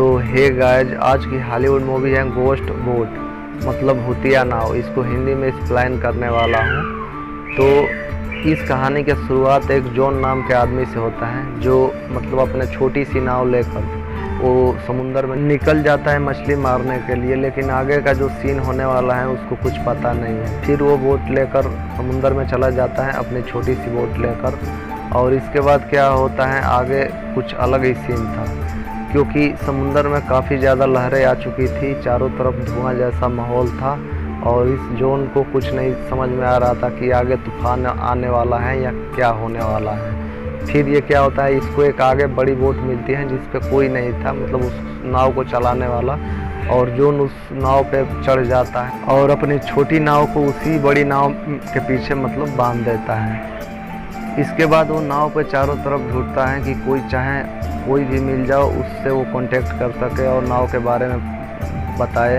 तो hey guys, आज की हॉलीवुड मूवी है गोस्ट बोट, मतलब भूतिया नाव। इसको हिंदी में एक्सप्लेन करने वाला हूँ। तो इस कहानी की शुरुआत एक जॉन नाम के आदमी से होता है, जो मतलब अपने छोटी सी नाव लेकर वो समुंदर में निकल जाता है मछली मारने के लिए। लेकिन आगे का जो सीन होने वाला है उसको कुछ पता नहीं है। फिर वो बोट लेकर समुंदर में चला जाता है, अपनी छोटी सी बोट लेकर। और इसके बाद क्या होता है, आगे कुछ अलग ही सीन था, क्योंकि समुंदर में काफ़ी ज़्यादा लहरें आ चुकी थी, चारों तरफ धुआं जैसा माहौल था। और इस जॉन को कुछ नहीं समझ में आ रहा था कि आगे तूफान आने वाला है या क्या होने वाला है। फिर ये क्या होता है, इसको एक आगे बड़ी बोट मिलती है जिस पे कोई नहीं था, मतलब उस नाव को चलाने वाला। और जॉन उस नाव पे चढ़ जाता है और अपनी छोटी नाव को उसी बड़ी नाव के पीछे मतलब बांध देता है। इसके बाद वो नाव पे चारों तरफ ढूंढता है कि कोई चाहे कोई भी मिल जाओ, उससे वो कांटेक्ट कर सके और नाव के बारे में बताए।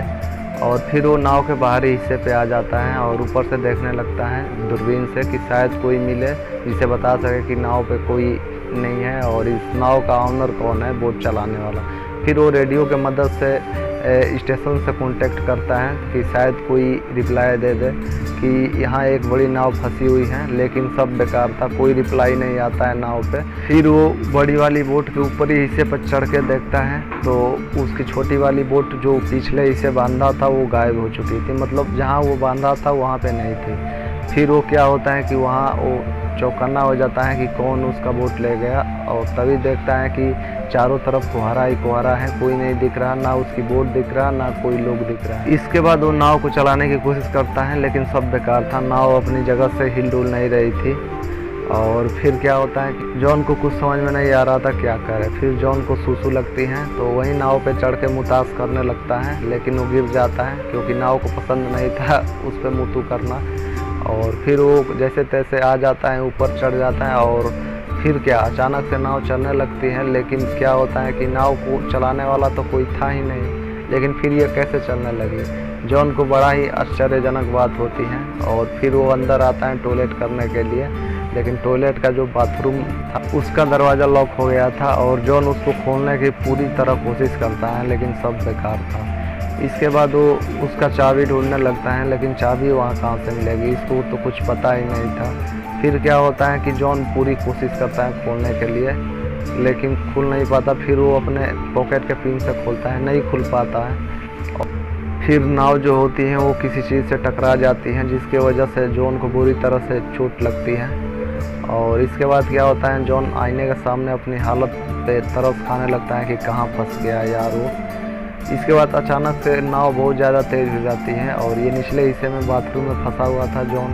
और फिर वो नाव के बाहरी हिस्से पे आ जाता है और ऊपर से देखने लगता है दूरबीन से कि शायद कोई मिले जिसे बता सके कि नाव पे कोई नहीं है और इस नाव का ऑनर कौन है, बोट चलाने वाला। फिर वो रेडियो के मदद से स्टेशन से कांटेक्ट करता है कि शायद कोई रिप्लाई दे दे कि यहाँ एक बड़ी नाव फंसी हुई है। लेकिन सब बेकार था, कोई रिप्लाई नहीं आता है नाव पे। फिर वो बड़ी वाली बोट के ऊपरी हिस्से पर चढ़ के देखता है तो उसकी छोटी वाली बोट जो पिछले हिस्से बांधा था वो गायब हो चुकी थी, मतलब जहाँ वो बांधा था वहाँ पे नहीं थी। फिर वो क्या होता है कि वहाँ वो चौकन्ना हो जाता है कि कौन उसका बोट ले गया। और तभी देखता है कि चारों तरफ कोहरा ही कोहरा है, कोई नहीं दिख रहा, ना उसकी बोट दिख रहा, ना कोई लोग दिख रहा है। इसके बाद वो नाव को चलाने की कोशिश करता है, लेकिन सब बेकार था, नाव अपनी जगह से हिल डुल नहीं रही थी। और फिर क्या होता है कि जॉन को कुछ समझ में नहीं आ रहा था क्या करे। फिर जॉन को सूसू लगती है तो वही नाव पे चढ़ के मुताश करने लगता है, लेकिन वो गिर जाता है क्योंकि नाव को पसंद नहीं था उस पर मुतू करना। और फिर वो जैसे तैसे आ जाता है, ऊपर चढ़ जाता है। और फिर क्या, अचानक से नाव चलने लगती है। लेकिन क्या होता है कि नाव को चलाने वाला तो कोई था ही नहीं, लेकिन फिर ये कैसे चलने लगी। जॉन को बड़ा ही आश्चर्यजनक बात होती है। और फिर वो अंदर आता है टॉयलेट करने के लिए, लेकिन टॉयलेट का जो बाथरूम था उसका दरवाज़ा लॉक हो गया था। और जॉन उसको खोलने की पूरी तरह कोशिश करता है, लेकिन सब बेकार था। इसके बाद वो उसका चाबी ढूंढने लगता है, लेकिन चाबी वहाँ कहाँ से मिलेगी, इसको तो कुछ पता ही नहीं था। फिर क्या होता है कि जॉन पूरी कोशिश करता है खोलने के लिए, लेकिन खुल नहीं पाता। फिर वो अपने पॉकेट के पिन से खोलता है, नहीं खुल पाता है। फिर नाव जो होती है वो किसी चीज़ से टकरा जाती है, जिसके वजह से जॉन को बुरी तरह से चोट लगती है। और इसके बाद क्या होता है, जॉन आईने के सामने अपनी हालत पे तरस खाने लगता है कि कहाँ फंस गया यार वो। इसके बाद अचानक से नाव बहुत ज़्यादा तेज़ हो जाती है और ये निचले हिस्से में बाथरूम में फंसा हुआ था जॉन,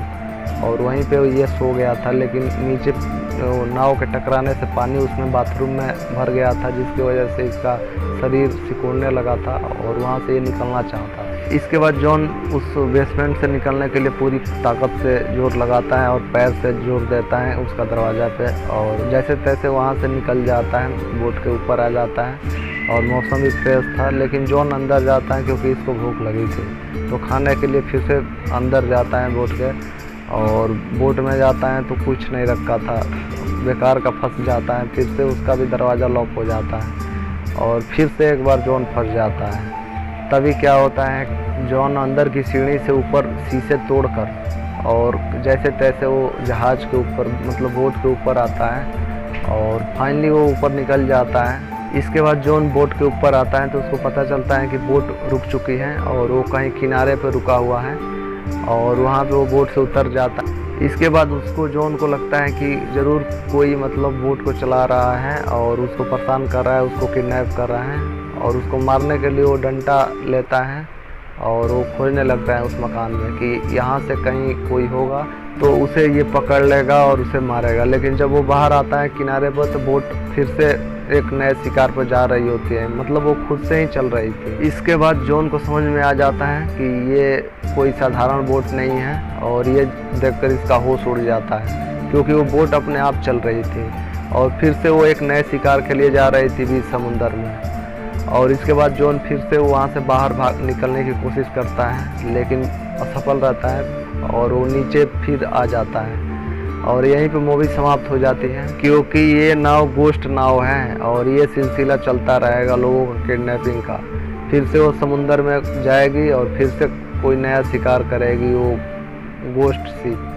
और वहीं पे ये सो गया था। लेकिन नीचे नाव के टकराने से पानी उसमें बाथरूम में भर गया था, जिसकी वजह से इसका शरीर सिकुड़ने लगा था और वहाँ से ये निकलना चाहता। इसके बाद जॉन उस बेसमेंट से निकलने के लिए पूरी ताकत से जोर लगाता है और पैर से जोर देता है उसका दरवाज़ा पे। और जैसे तैसे वहाँ से निकल जाता है, बोट के ऊपर आ जाता है। और मौसम भी फ्रेश था, लेकिन जॉन अंदर जाता है क्योंकि इसको भूख लगी थी, तो खाने के लिए फिर से अंदर जाता है बोट के। और बोट में जाता है तो कुछ नहीं रखा था, बेकार का फंस जाता है। फिर से उसका भी दरवाज़ा लॉक हो जाता है और फिर से एक बार जॉन फंस जाता है। तभी क्या होता है, जॉन अंदर की सीढ़ी से ऊपर शीशे तोड़कर और जैसे तैसे वो जहाज़ के ऊपर मतलब बोट के ऊपर आता है और फाइनली वो ऊपर निकल जाता है। इसके बाद जॉन बोट के ऊपर आता है तो उसको पता चलता है कि बोट रुक चुकी है और वो कहीं किनारे पर रुका हुआ है और वहाँ पे वो बोट से उतर जाता है। इसके बाद उसको जॉन को लगता है कि ज़रूर कोई मतलब बोट को चला रहा है और उसको परेशान कर रहा है, उसको किडनैप कर रहा है। और उसको मारने के लिए वो डंडा लेता है और वो खोजने लगता है उस मकान में कि यहाँ से कहीं कोई होगा तो उसे ये पकड़ लेगा और उसे मारेगा। लेकिन जब वो बाहर आता है किनारे पर तो बोट फिर से एक नए शिकार पर जा रही होती है, मतलब वो खुद से ही चल रही थी। इसके बाद जॉन को समझ में आ जाता है कि ये कोई साधारण बोट नहीं है और ये देखकर इसका होश उड़ जाता है, क्योंकि वो बोट अपने आप चल रही थी और फिर से वो एक नए शिकार के लिए जा रही थी बीच समुंदर में। और इसके बाद जॉन फिर से वहाँ से बाहर भाग निकलने की कोशिश करता है, लेकिन असफल रहता है और वो नीचे फिर आ जाता है। और यहीं पे मूवी समाप्त हो जाती है, क्योंकि ये नाव गोस्ट नाव है और ये सिलसिला चलता रहेगा लोगों का किडनैपिंग का। फिर से वो समुंदर में जाएगी और फिर से कोई नया शिकार करेगी वो गोस्ट शिप।